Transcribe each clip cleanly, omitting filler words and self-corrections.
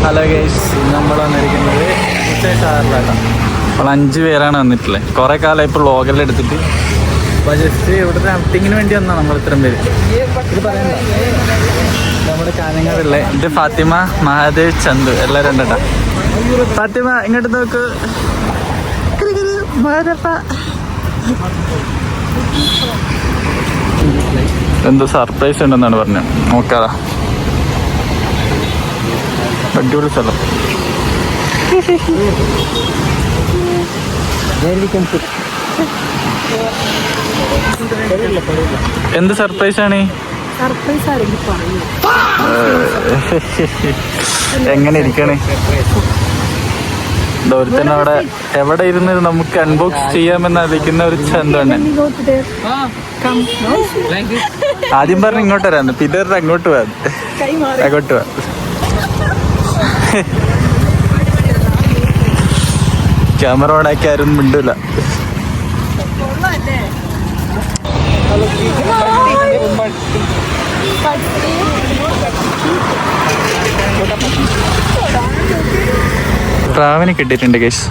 Hello guys, നമ്മൾ വന്നിരിക്കുന്നത് ഷാറിലാണ്. നമ്മൾ 5 പേരാണ് വന്നിട്ടുള്ളത്. കുറേ കാലം ഇപ്പോൾ വ്ളോഗെല്ലാം എടുത്തിട്ട് അപ്പോൾ ജസ്റ്റ് ഇവിടുത്തെ ഔട്ടിങ്ങിന് വേണ്ടി വന്നാൽ നമ്മൾ ഇത്രയും പേര്. ഇത് പറയണ്ട, നമ്മുടെ കാഞ്ഞങ്ങാടുള്ള ഇത് ഫാത്തിമ, മഹാദേവ്, ചന്തു എല്ലാവരും ഉണ്ട് കേട്ടോ. ഫാത്തിമ ഇങ്ങോട്ട് നോക്ക്. എന്തോ സർപ്രൈസ് ഉണ്ടെന്നാണ് പറഞ്ഞത്. നോക്കാതാ, അടിപൊളി സ്ഥലം. എന്ത് സർപ്രൈസ് ആണ്? എങ്ങനെ ഇരിക്കണേ? ഒരുത്തന്നെ അവിടെ എവിടെ ഇരുന്ന് നമുക്ക് അൺബോക്സ് ചെയ്യാമെന്ന് അറിയിക്കുന്ന ഒരു ചന്താണ്. ആദ്യം പറഞ്ഞ് ഇങ്ങോട്ട് വരാന്ന്, പിന്നെ അങ്ങോട്ട് പോവാ, അങ്ങോട്ട് പോവാ. ക്യാമറ ഓണാക്കി ആരും മിണ്ടൂല. പ്രാവിനെ കിട്ടിയിട്ടുണ്ട് ഗൈസ്.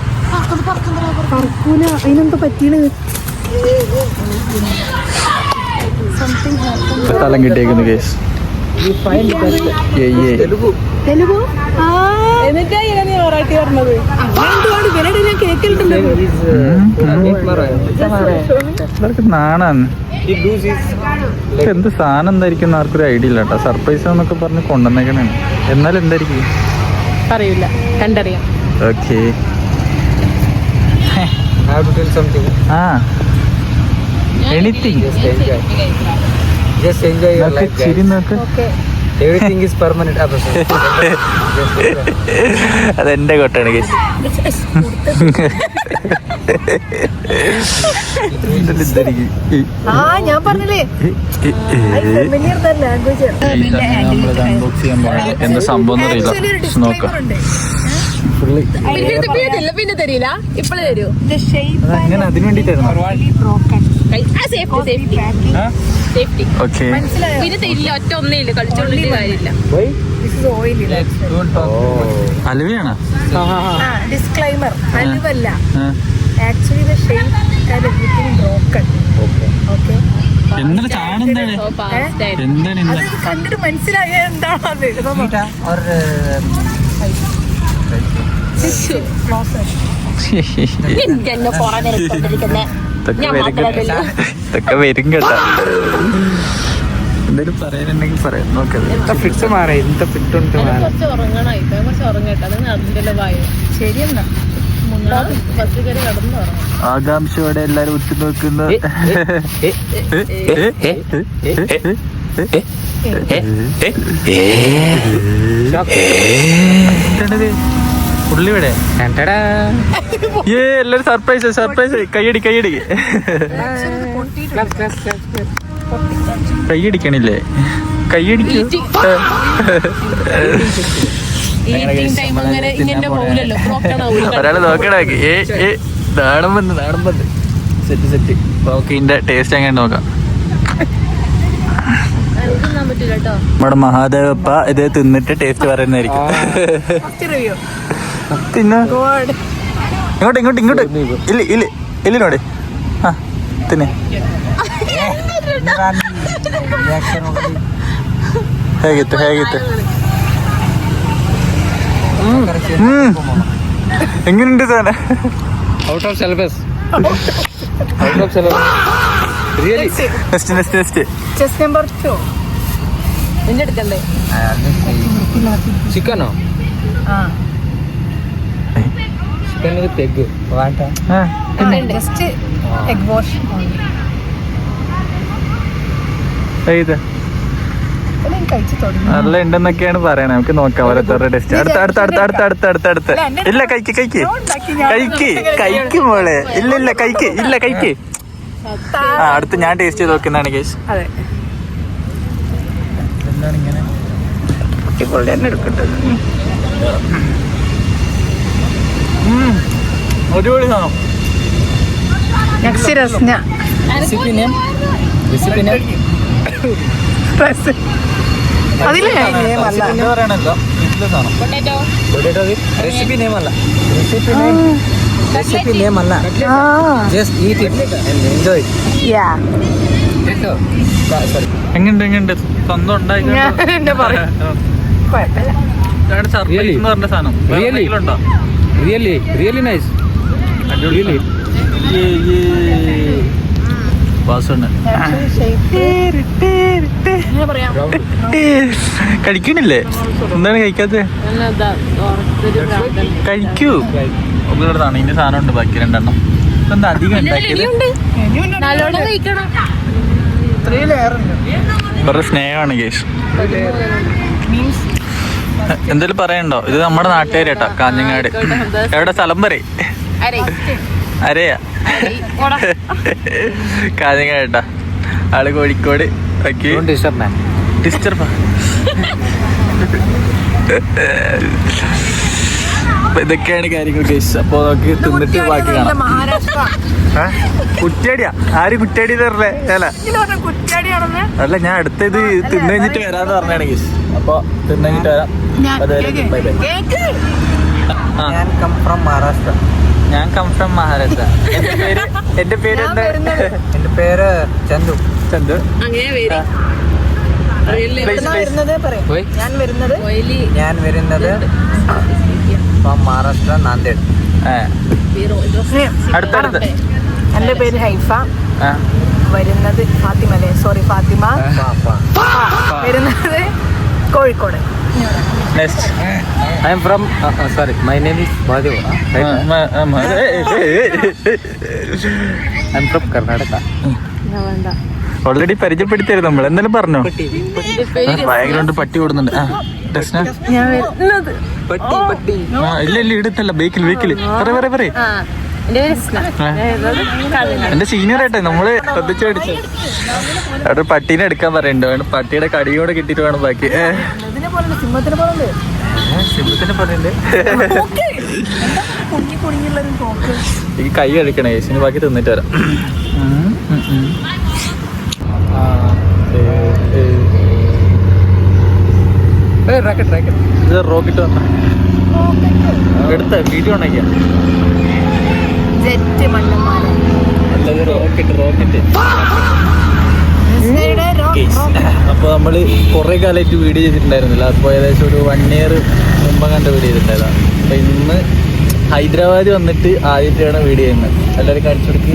സ്ഥലം കിട്ടിയേക്കുന്നു ഗൈസ്. നാണാണ്. എന്ത് സാധനം എന്തായിരിക്കും ആർക്കൊരു ഐഡിയ ഇല്ല കേട്ടോ. സർപ്രൈസ് എന്നൊക്കെ പറഞ്ഞ് കൊണ്ടുവന്നേക്കണേ. എന്നാലും എന്തായിരിക്കും അറിയില്ല, കണ്ടറിയാം. ഓക്കെ, എനിത്തിങ് ചിരി നോക്ക്. Everything is permanent. അതെന്റെ കൊട്ടാണ് കേസ്. ഞാൻ പറഞ്ഞില്ലേ അൺബോക്സ് ചെയ്യാൻ പോണത് എന്താ സംഭവം അറിയില്ല. നോക്കാം. പിന്നെ തരില്ല, ഇപ്പഴേ തരൂ. അങ്ങനെ അതിന് വേണ്ടിട്ടായിരുന്നു. ഓക്കെ, പിന്നെ തരില്ല, ഒറ്റ ഒന്നേ ഇല്ല, കളിച്ചോണ്ടിട്ട് കാര്യമില്ല. അലുവയാണോ? ഡിസ്ക്ലൈമർ, അലുവല്ല. Actually the shape had everything broken. Okay, എന്താണ് സാധനം? എന്താണ് അത് കണ്ടിട്ട് മനസ്സിലായ എന്താണോ അത്? ഇതൊക്കെ വരും കേട്ടോ. എന്തായാലും പറയാനുണ്ടെങ്കിൽ പറയാം. നോക്കാം. ആകാംക്ഷയോടെ എല്ലാരും ഉറ്റുനോക്കുന്ന പുള്ളിവിടെ എല്ലാരും സർപ്രൈസ് സർപ്രൈസ്. കൈയടി കൈയടി കൈയടിക്കണില്ലേ? കൈയടിക്കൂ. ഒരാള് നോക്കണേ. നാണം വന്ന് സെറ്റ് സെറ്റ്. ഓക്കെ, ഇതിന്റെ ടേസ്റ്റ് എങ്ങനെ നോക്കാം. നമ്മുടെ മഹാദേവപ്പ ഇത് തിന്നിട്ട് ടേസ്റ്റ് പറയുന്നതായിരിക്കും. തിന്നോ, ഇങ്ങോട്ട് ഇങ്ങോട്ട് ഇങ്ങോട്ട്. ഇല്ല ഇല്ല ഇല്ലിനോടെ. ആ തിന്നെ. ಹೇಗಿತ್ತು ಹೇಗಿತ್ತು? എങ്ങനെയുണ്ട് സാധനം? Out of syllabus, out of syllabus. Really. Next next next. Chess number 2 നിന്റെ എടുക്കണ്ടേ? ചിക്കനോ? Chicken with egg. What a just egg wash. നല്ല ഉണ്ടെന്നൊക്കെയാണ് പറയണേ. നമുക്ക് നോക്കാം ഓരോരുത്തരുടെ ടെസ്റ്റ്. അടുത്ത അടുത്ത അടുത്ത അടുത്ത അടുത്ത അടുത്ത അടുത്ത. ഇല്ല കഴിക്ക് കഴിക്ക് കഴിക്ക് കഴിക്ക് മോളെ. ഇല്ല ഇല്ല കഴിക്ക്. ഇല്ല കഴിക്ക്. ആ അടുത്ത് ഞാൻ ടേസ്റ്റ് ചെയ്ത് നോക്കുന്നതാണ് കേസ്. എന്താണ് ഇങ്ങനെ കുട്ടികളുടെ തന്നെ എടുക്കട്ടത്. അടിപൊളി സാധനം. നെക്സ്റ്റ് രസ്ന. അതില്ലേ? പറയണല്ലോ വീട്ടിലെ സാധനം. Potato Potato with recipe name alla. Recipe name alla. Just eat it and enjoy it. Yeah. Potato. Sorry. എങ്ങണ്ട് സ്വന്തം ഉണ്ടാക്കി ഞാൻ എന്നെ പറയും. കുഴപ്പമില്ല. Surprise Really? എന്ന് പറഞ്ഞ സാധനം വേറെ Really? എന്തെങ്കിലും ഉണ്ടോ? Really nice. Really. വാസുണ്ട്. എങ്ങനെ പറയാം? കഴിക്കണില്ലേ? എന്താണ് കഴിക്കാത്ത? കഴിക്കൂ. ഒന്നിടത്താണ് ഇതിന്റെ സാധനം ഉണ്ട്, ബാക്കി 2 എണ്ണം. എന്താ അധികം ഉണ്ടാക്കിയത്? നല്ലോണം കഴിക്കണം. ഇത്രയും ലെയർ ഉണ്ട്. വെറുതെ സ്നേഹമാണ് കേസ്. മീൻസ് എന്തേലും പറയണ്ടോ? ഇത് നമ്മുടെ നാട്ടുകാരേട്ടാ, കാഞ്ഞങ്ങാട്. എവിടെ സ്ഥലം പറയേ? അരേ അരയാ? കാഞ്ഞങ്ങാടേട്ടാ, ആള് Kozhikode. Don't disturb man. Disturb. ഇതൊക്കെയാണ് കാര്യങ്ങൾ കേസ്. അപ്പൊ നമുക്ക് തിന്നിട്ട് ബാക്കി കാണാം. മഹാരാഷ്ട്ര കുറ്റാടിയാ? ആര് കുറ്റാടി തരല്ലേ? അല്ല കുറ്റാടിയാണെന്ന് അല്ല, ഞാൻ അടുത്തത് തിന്നു കഴിഞ്ഞിട്ട് വരാന്ന് പറഞ്ഞാണ് കേസ്. അപ്പൊ തിന്നു കഴിഞ്ഞിട്ട് വരാം. Bye bye. ഞാൻ come from Maharashtra. ഞാൻ കം ഫ്രം മഹാരാഷ്ട്ര. എന്റെ പേര് എന്താ? എൻ്റെ പേര് ചന്തു. ചന്തു. അങ്ങനെ പേര് വരുന്നത് പറയാം. Oi. ഞാൻ വരുന്നത് ഞാൻ വരുന്നത് ഫ്രം മഹാരാഷ്ട്ര നാന്ദേഡ്. അടുത്തടുത്ത്. എൻ്റെ പേര് ഹൈഫ. വരുന്നത് ഫാത്തിമല്ലേ? സോറി, ഫാത്തിമ. വരുന്നത് Kozhikode. Next. I am from sorry, my name is Madhu. I am from Karnataka. Already പരിചയപ്പെടുത്തിയായിരുന്നു നമ്മൾ. എന്തായാലും പറഞ്ഞോ? ബാക്ക്ഗ്രൗണ്ട് പട്ടി ഓടുന്നുണ്ട്. ഞാൻ വരുന്നത് ഇല്ല ഇടത്തല്ല, ബേക്കിൽ പറയേ. എന്റെ സീനിയർ ആയിട്ടെ നമ്മള് ശ്രദ്ധിച്ചു പഠിച്ചു. അവിടെ പട്ടീനെ എടുക്കാൻ പറയണ്ടോ? പട്ടിയുടെ കടിയോടെ കിട്ടിയിട്ട് വേണം ബാക്കി. ഇതിനെ പോലെ സിംഹത്തിനെ പോലെ സിംഹത്തിനെ പറയുന്നുണ്ട്. കുഞ്ഞുള്ളൊരു തോക്ക്. ഈ കൈ കഴിക്കണേ യേശുവിന്, ബാക്കി തിന്നിട്ട് വരാം. Racket. ഇത് റോക്കറ്റ് വന്ന എടുത്ത വീഡിയോ ഉണ്ടാക്കിയ ജെറ്റ് മണ്ണന്മാരെ റോക്കറ്റ്. അപ്പൊ നമ്മള് കുറെ കാലമായിട്ട് വീഡിയോ ചെയ്തിട്ടുണ്ടായിരുന്നില്ല. അപ്പൊ ഏകദേശം ഒരു 1 year മുമ്പ് കണ്ട വീഡിയോ ചെയ്തിട്ടുണ്ടായതാണ്. അപ്പൊ ഇന്ന് ഹൈദരാബാദ് വന്നിട്ട് ആദ്യമായിട്ടാണ് വീഡിയോ ചെയ്യുന്നത്. എല്ലാവരും കാണിച്ചു കൊടുക്ക്.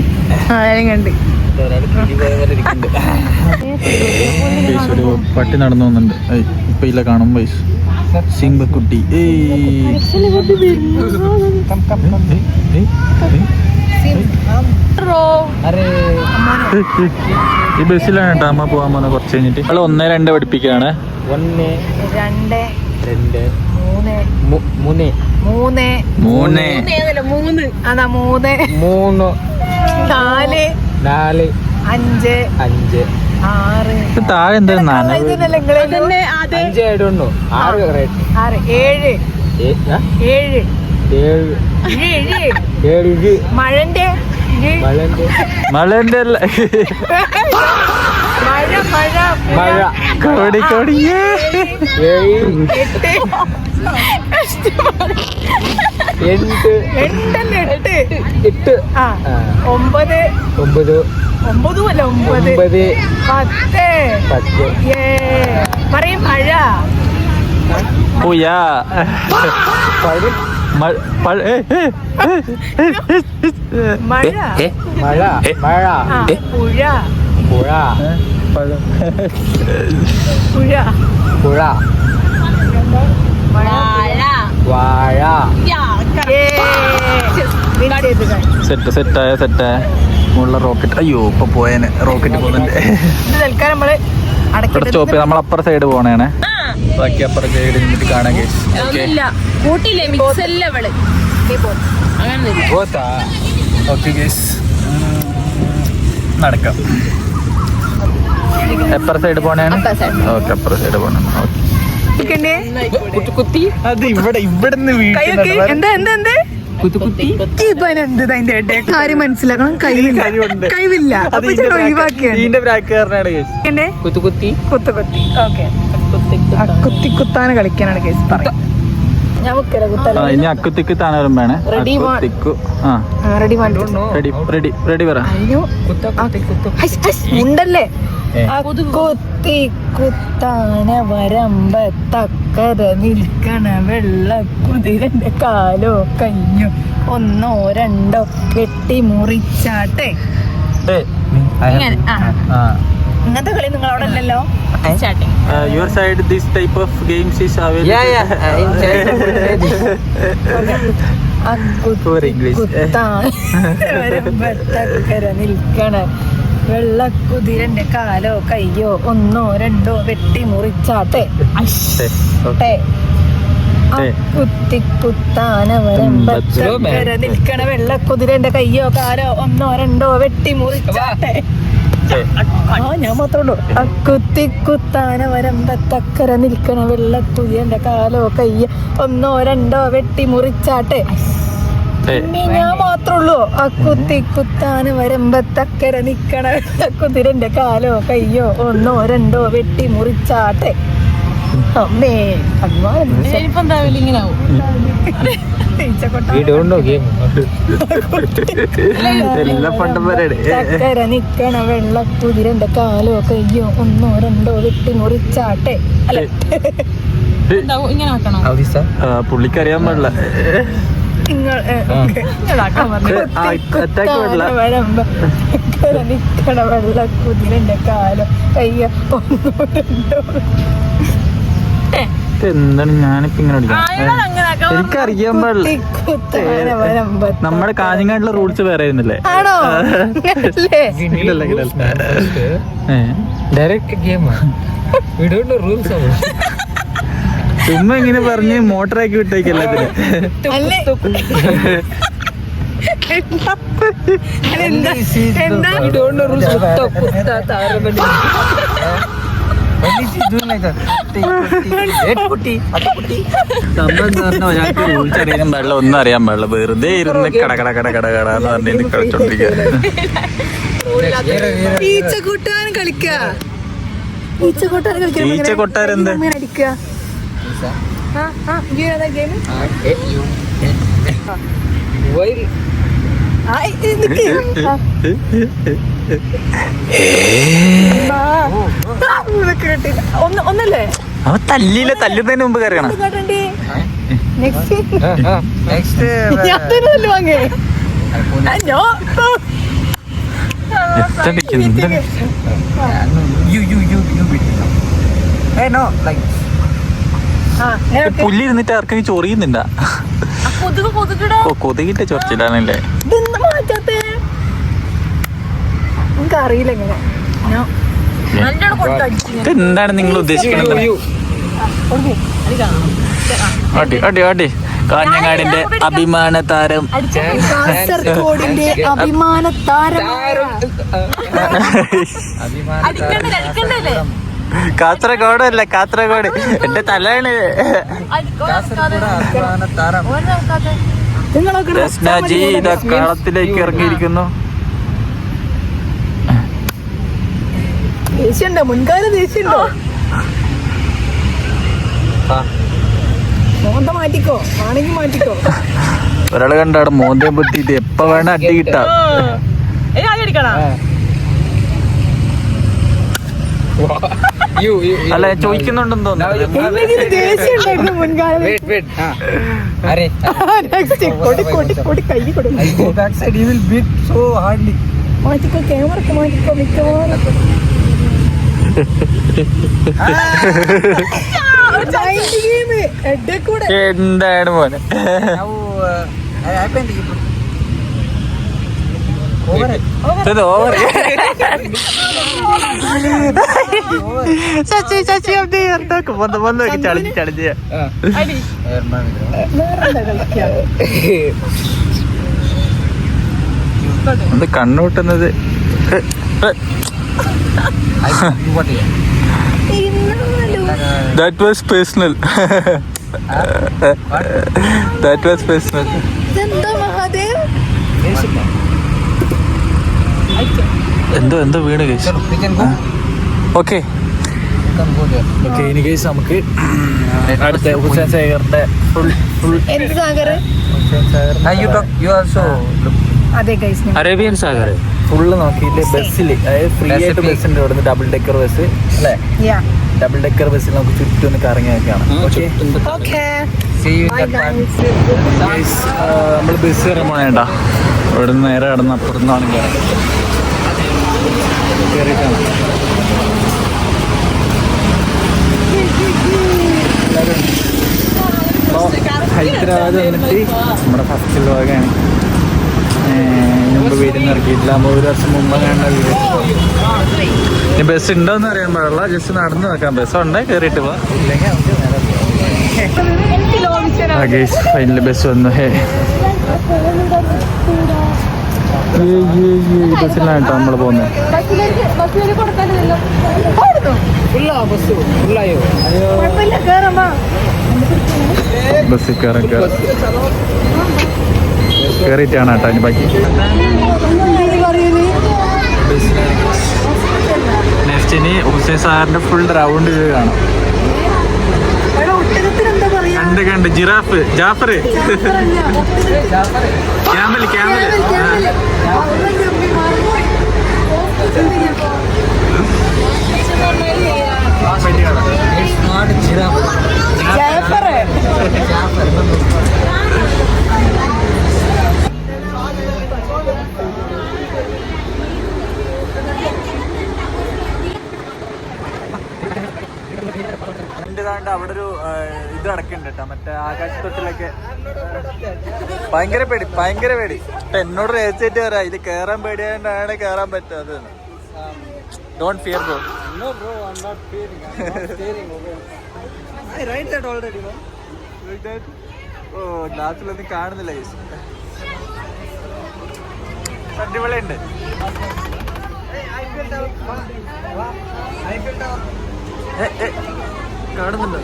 കണ്ട് ഒരു പട്ടി നടന്നു പോകുന്നുണ്ട്. ഇപ്പൊ ഇല്ല കാണുമ്പോ സിംബക്കുട്ടി. ഈ ബസ്സിലാണ് കേട്ടോ അമ്മ പോകാൻ പോകുന്നത്. കുറച്ച് കഴിഞ്ഞിട്ട് 1, 2 പഠിപ്പിക്കുകയാണ്. 1 2 3 3 അതാ 3 4 4 5 6 താഴെ എന്താ നനവ്? 5 I don't know. 6 right. 6 7 7 മഴന്റെ മഴന്റെ അല്ല, മഴ കോടി 8 ആ 9 അല്ല 9 10 പറയും മഴ പൂയാ മഴ മഴ പുഴ വാഴ സെറ്റായ മുള്ള റോക്കറ്റ്. അയ്യോ ഇപ്പൊ പോയേനെ, റോക്കറ്റ് പോകുന്നുണ്ട്. തൽക്കാലം നമ്മള് സ്റ്റോപ്പ്. നമ്മൾ അപ്പുറ സൈഡ് പോണേണ്. ബാക്കി അപ്പുറ സൈഡ് നിന്നിട്ട് കാണാൻ കേസ്. കൂട്ടില്ലേ മിക്സ് അല്ല അവള് അങ്ങനെ ഓക്കെ കേസ്, നടക്കാം. എപ്പുറ സൈഡ് പോണേണ്? ഓക്കെ അപ്പുറ സൈഡ് പോണേണ്. ഓക്കെ കുത്തി അത് ഇവിടുന്ന് കാര്യം മനസ്സിലാക്കണം. കഴിവില്ല ഇതിന്റെ ബ്രാക്കാരനാണ് കേസ്. കുത്തി കുത്താന് കളിക്കാനാണ് കേസ്. പറയാം ഞാൻ വെക്കല കുത്തല. ഇനി അക്കുത്തിക്ക് താനവരും വേണേ. Ready, one. അക്കുത്തിക്കു റെഡി റെഡി പറ. അയ്യോ ഉണ്ടല്ലേ. കുത്തി കുത്താന വരമ്പത്തക്കര നിൽക്കണ വെള്ള കുതിരന്റെ കാലോ കയ്യോ ഒന്നോ രണ്ടോ വെട്ടി മുറിച്ചാട്ടെ. ഇങ്ങനെ, ഇങ്ങനത്തെ കളി നിങ്ങൾ അവിടെ അല്ലല്ലോ. Your side this type of games is available. Yeah. For English. വരമ്പത്തക്കര നിൽക്കണ വെള്ളക്കുതിരന്റെ കാലോ കയ്യോ ഒന്നോ രണ്ടോ വെട്ടി മുറിച്ചാട്ടെ. കുത്തിക്കുത്താന വരമ്പത്തക്കര നിൽക്കണ വെള്ളക്കുതിരന്റെ കയ്യോ കാലോ ഒന്നോ രണ്ടോ വെട്ടി മുറിച്ചാട്ടെ. ഞാൻ മാത്രമേ കുത്തിക്കുത്താന വരമ്പത്തക്കര നിൽക്കണ വെള്ളക്കുതിരന്റെ കാലോ കയ്യോ ഒന്നോ രണ്ടോ വെട്ടി മുറിച്ചാട്ടെ. ഞാൻ മാത്രുള്ളൂ. കുത്തിക്കുത്താന വരമ്പത്തക്കര നിൽക്കണ വെള്ളക്കുതിരന്റെ കാലോ കയ്യോ ഒന്നോ രണ്ടോ വെട്ടി മുറിച്ചാട്ടെ. അമ്മേ ചക്കര നിക്കണ വെള്ളക്കുതിരന്റെ കാലോ കയ്യോ ഒന്നോ രണ്ടോ വെട്ടി മുറിച്ചാട്ടെ. അല്ല ഇങ്ങനെ ആക്കണോ? പുള്ളിക്കറിയാൻ പാടില്ല. നിക്കണ വെള്ളക്കുതിരന്റെ കാലോ കയ്യോ ഒന്നോ രണ്ടോ. എന്താണ് ഞാനിപ്പോ ഇങ്ങനെ എനിക്കറിയാൻ പാടില്ല. നമ്മുടെ കാഞ്ഞങ്ങാട്ടിലെ റൂൾസ് വേറെ ആയിരുന്നില്ലേ? Direct game. We don't know rules of it. ചുമ്മാ ഇങ്ങനെ പറഞ്ഞ് മോട്ടറാക്കി വിട്ടേക്ക് എല്ലാത്തിനും. We don't know rules. Kutta taramani. ഒരാൾക്ക് റൂൾസ് അറിയാൻ പാടില്ല, ഒന്നും അറിയാൻ പാടില്ല. വെറുതെ ഇരുന്ന് കടകട എന്ന് പറഞ്ഞ് കളിച്ചോണ്ടിരിക്കുക. ഈച്ചക്കൂട്ടാൻ കളിക്കുക. ഈച്ച കൊട്ടാരെന്ത്? ഒന്നല്ലേ അവ തല്ലുന്നതിന് മുമ്പ് കയറണം. പുല്ല് ഇരുന്നിട്ട് ആർക്കെങ്കിലും ചൊറിയുന്നുണ്ട? കൊതുകിട്ട ചൊറിച്ചിലാണല്ലേ? അറിയില്ല എങ്ങനെ. എന്താണ് നിങ്ങൾ ഉദ്ദേശിക്കുന്നത്? അടി കാഞ്ഞങ്ങാടിന്റെ അഭിമാന താരം, കാസർഗോഡിന്റെ അഭിമാന താരം. കാസർഗോഡല്ല, കാസർഗോഡ് എന്റെ തലയാണ്. രസ്നാജി ഇതാ കളത്തിലേക്ക് ഇറങ്ങിയിരിക്കുന്നു. ദേഷ്യണ്ടോ? മുൻകാല ദേഷ്യണ്ടോ? മോന്ത മാറ്റിക്കോ, ആണെങ്കിൽ മാറ്റിക്കോ. ഒരാള് കണ്ടാണ് മോന്തയെ പറ്റിട്ട് എപ്പ വേണ അടി കിട്ടാം. അല്ല ചോദിക്കുന്നുണ്ടെന്ന് തോന്നുന്നു. ദേഷ്യം ഉണ്ടായിരുന്നു മുൻകാല. മാറ്റിക്കോ, ക്യാമറക്ക് മാറ്റിക്കോ. മിക്കവാറും എന്താണ് മോനെ? ഒന്ന് കണ്ണൂട്ടുന്നത്. That was personal. That was personal. എന്തോ വീണ് കഴിച്ചു. Okay can go there. Okay ഇനി കേസ് നമുക്ക് അടുത്ത ഹുസൈൻ സാഗറിന്റെ ഫുൾ എന്ത് Sagar? You talk. You also look. അതെ ഗൈസ്, അറേബ്യൻ സാഗർ ഫുള്ള് നോക്കിയിട്ട് ബസ്സിൽ അതായത് ഫ്രീ ആയിട്ട് ബസ്സിൻ്റെ ഇവിടുന്ന് ഡബിൾ ഡെക്കർ ബസ് അല്ലേ? ഡബിൾ ഡെക്കർ ബസ്സിൽ നമുക്ക് ചുറ്റും ഒന്ന് കറങ്ങി നോക്കിയാണ്. Okay See you in the park. നമ്മൾ ബസ് കയറുമ്പോൾ വേണ്ട ഇവിടുന്ന് നേരെ കടന്ന് അപ്പുറത്തുനിന്നാണ് കയറിയിട്ടാണ്. ഹൈദരാബാദ് വന്നിട്ട് നമ്മുടെ ഫസ്റ്റ് വ്ലോഗാണ്. മുമ്പ് വീട്ടിൽ നിന്ന് ഇറക്കിയിട്ടില്ല. 1 വർഷം മുമ്പ് കണ്ട വീട്. ഇനി ബസ് ഉണ്ടോയെന്ന് അറിയാൻ പാടില്ല. ജസ്റ്റ് നടന്ന് നോക്കാം. ബസ് ഉണ്ടെങ്കിൽ കയറിയിട്ട് പോവാം, ഇല്ലെങ്കിൽ നമുക്ക് നേരെ ഫൈനൽ ബസ് വന്നു. ബസ്സിലാണ് കേട്ടോ നമ്മൾ പോകുന്നത്. ബസ്സിൽ കയറാൻ കയറിയിട്ടാണ് കേട്ടോ അതിന് ബാക്കി. നെക്സ്റ്റ് ഇനി ഹുസൈൻ സാറിന്റെ ഫുൾ റൗണ്ട് ഇത് കാണാം. കണ്ട് giraffe Jafar camel It's not giraffe. അവിടെ ഒരു ഇത് നടക്കുന്നുണ്ട് കേട്ടോ, മറ്റേ ആകാശത്തൊട്ടിലൊക്കെ. ഭയങ്കര പേടി. എന്നോട് രഹസ്യമായിട്ട് വരാം, ഇത് കയറാൻ പേടിയായതുകൊണ്ടാണ് കയറാൻ പറ്റാത്തത്. Don't fear bro. No bro, I'm not fearing. I write that already, no? ഓ ഗ്ലാസ്സിലൊന്നും കാണുന്നില്ല കേസ്. അടിപൊളിയുണ്ട്. കാണുന്നുണ്ടോ?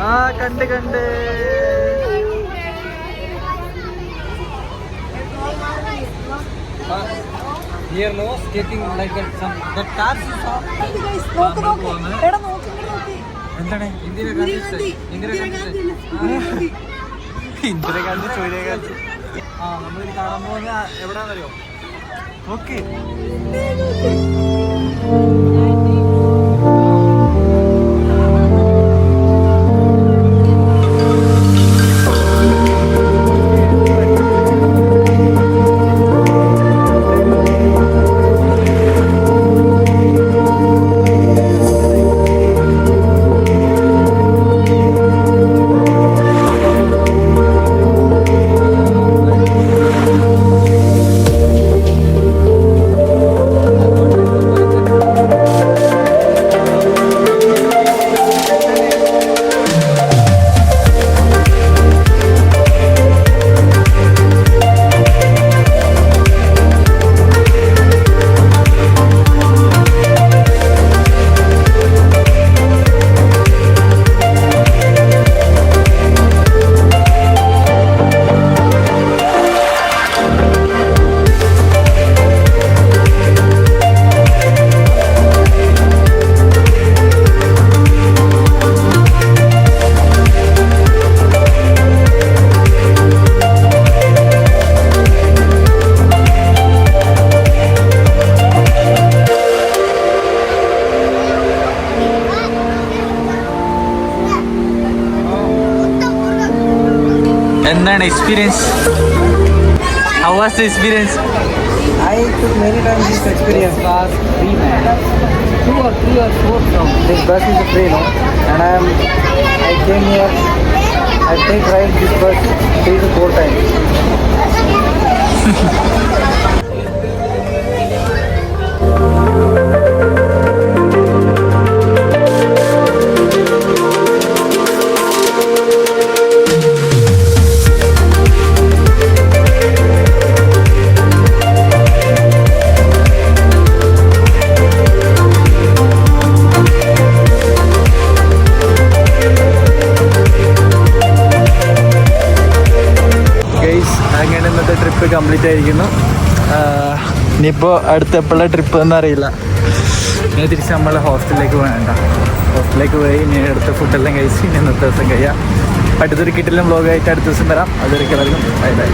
ആ കണ്ട് Here no skating like that. That cars you saw. എന്താണ് ഇന്ദിരാഗാന്ധി. ഇന്ദിരാഗാന്ധി സോണിയാഗാന്ധി. നമ്മളിത് കാണാൻ പോകുന്ന എവിടെയാണെന്നറിയോ? ഓക്കെ എന്താണ് experience? How was the experience? I took many times this experience. Last 3 man. 2 or 3 or 4 from this bus is a free, no? And I came here. I take ride this bus 3 to 4 times. അങ്ങനെ ഇന്നത്തെ trip complete ആയിരിക്കുന്നു. ഇനിയിപ്പോൾ അടുത്ത എപ്പോഴുള്ള trip എന്നറിയില്ല. ഇനി തിരിച്ച് നമ്മൾ ഹോസ്റ്റലിലേക്ക് വേണ്ട. ഹോസ്റ്റലിലേക്ക് പോയി ഇനി അടുത്ത ഫുഡെല്ലാം കഴിച്ച് ഇനി ഇന്നത്തെ ദിവസം കഴിയാം. അടുത്തൊരു കിട്ടിലും വ്ലോഗായിട്ട് അടുത്ത ദിവസം വരാം. അതൊരു കിളറിലും ബൈ ബൈ.